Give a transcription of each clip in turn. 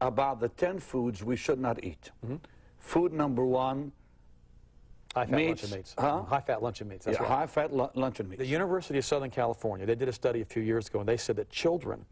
about the 10 foods we should not eat. Food number 1, high-fat luncheon meats. High-fat luncheon meats, that's right. High-fat luncheon meats. The University of Southern California, they did a study a few years ago, and they said that children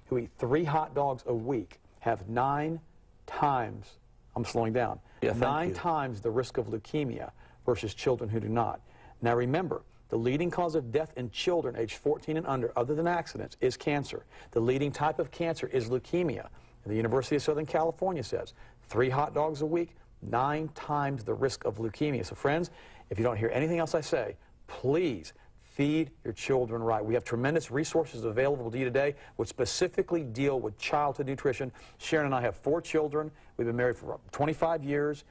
who eat 3 hot dogs a week have 9 times, I'm slowing down, 9 times the risk of leukemia versus children who do not. Now remember, the leading cause of death in children aged 14 and under, other than accidents, is cancer. The leading type of cancer is leukemia. And the University of Southern California says 3 hot dogs a week, 9 times the risk of leukemia. So friends, if you don't hear anything else I say, please feed your children right. We have tremendous resources available to you today which specifically deal with childhood nutrition. Sharon and I have 4 children. We've been married for 25 years.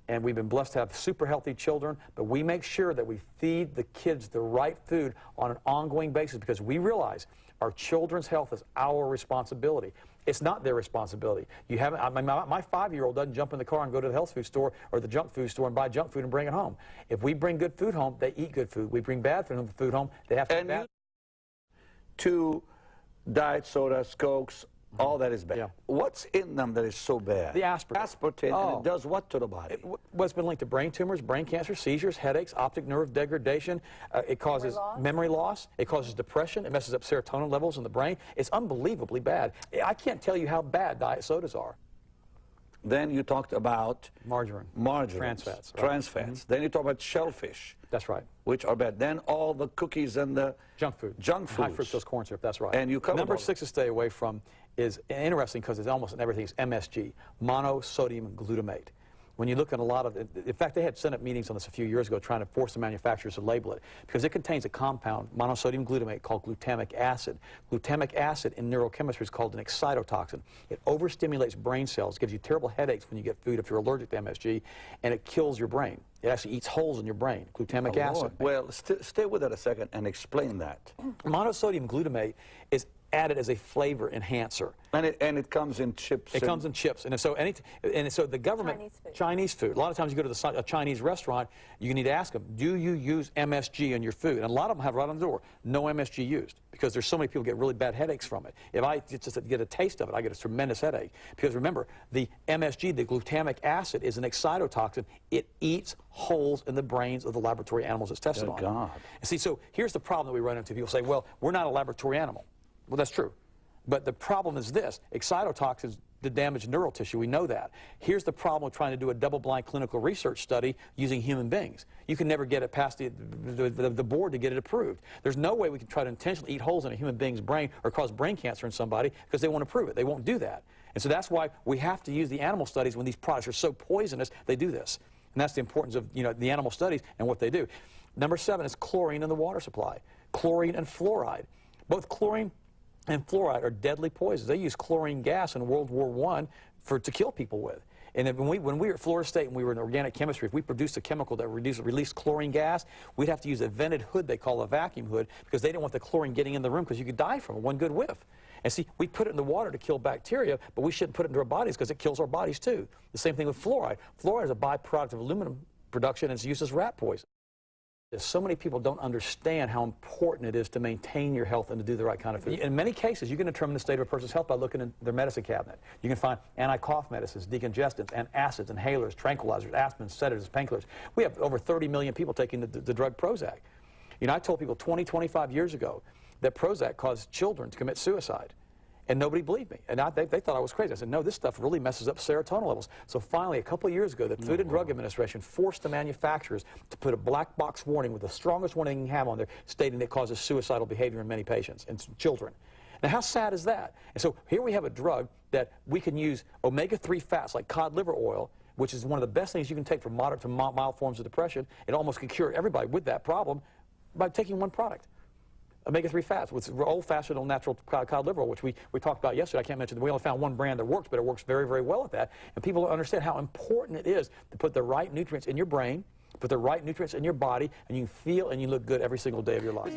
And we've been blessed to have super healthy children, but we make sure that we feed the kids the right food on an ongoing basis because we realize our children's health is our responsibility. It's not their responsibility. You haven't, my 5-year-old doesn't jump in the car and go to the health food store or the junk food store and buy junk food and bring it home. If we bring good food home, they eat good food. We bring bad food home, they have to eat bad. To diet sodas, Cokes, all that is bad. Yeah. What's in them that is so bad? The aspartame. Aspartame, and it does what to the body? It's been linked to brain tumors, brain cancer, seizures, headaches, optic nerve degradation. It causes memory loss. It causes depression. It messes up serotonin levels in the brain. It's unbelievably bad. I can't tell you how bad diet sodas are. Then you talked about margarine, trans fats. Right? Trans fats. Then you talk about shellfish. That's right. Which are bad. Then all the cookies and the junk food. Junk food. High fructose corn syrup. That's right. And you cover Number 6 to stay away from is interesting because it's almost in everything. It's MSG, monosodium glutamate. When you look at a lot of, in fact, they had Senate meetings on this a few years ago trying to force the manufacturers to label it because it contains a compound, monosodium glutamate, called glutamic acid. Glutamic acid in neurochemistry is called an excitotoxin. It overstimulates brain cells, gives you terrible headaches when you get food if you're allergic to MSG, and it kills your brain. It actually eats holes in your brain, glutamic acid. Well, stay with that a second and explain that. Monosodium glutamate is added as a flavor enhancer. And it comes in chips. It comes in chips. And so the government, Chinese food. A lot of times you go to a Chinese restaurant, you need to ask them, do you use MSG in your food? And a lot of them have right on the door, no MSG used, because there's so many people get really bad headaches from it. If I just get a taste of it, I get a tremendous headache. Because remember, the MSG, the glutamic acid, is an excitotoxin. It eats holes in the brains of the laboratory animals it's tested on. God. And see, so here's the problem that we run into. People say, well, we're not a laboratory animal. Well, that's true. But the problem is this. Excitotoxins damage neural tissue. We know that. Here's the problem with trying to do a double-blind clinical research study using human beings. You can never get it past the board to get it approved. There's no way we can try to intentionally eat holes in a human being's brain or cause brain cancer in somebody because they won't approve it. They won't do that. And so that's why we have to use the animal studies when these products are so poisonous, they do this. And that's the importance of, the animal studies and what they do. Number 7 is chlorine in the water supply. Chlorine and fluoride. Both chlorine and fluoride are deadly poisons. They used chlorine gas in World War I to kill people with. And when we were at Florida State and we were in organic chemistry, if we produced a chemical that released chlorine gas, we'd have to use a vented hood they call a vacuum hood because they didn't want the chlorine getting in the room because you could die from it, one good whiff. And see, we put it in the water to kill bacteria, but we shouldn't put it into our bodies because it kills our bodies too. The same thing with fluoride. Fluoride is a byproduct of aluminum production and it's used as rat poison. So many people don't understand how important it is to maintain your health and to do the right kind of food. In many cases, you can determine the state of a person's health by looking in their medicine cabinet. You can find anti-cough medicines, decongestants, antacids, inhalers, tranquilizers, aspirins, sedatives, painkillers. We have over 30 million people taking the drug Prozac. I told people 20, 25 years ago that Prozac caused children to commit suicide. And nobody believed me. And they thought I was crazy. I said, no, this stuff really messes up serotonin levels. So finally, a couple of years ago, the Food and Drug Administration forced the manufacturers to put a black box warning with the strongest warning you can have on there, stating it causes suicidal behavior in many patients and children. Now, how sad is that? And so here we have a drug that we can use omega-3 fats like cod liver oil, which is one of the best things you can take for moderate to mild forms of depression. It almost can cure everybody with that problem by taking one product. Omega-3 fats with old-fashioned natural cod liver oil, which we talked about yesterday. I can't mention that we only found one brand that works, but it works very, very well at that. And people don't understand how important it is to put the right nutrients in your brain, put the right nutrients in your body, and you feel and you look good every single day of your life.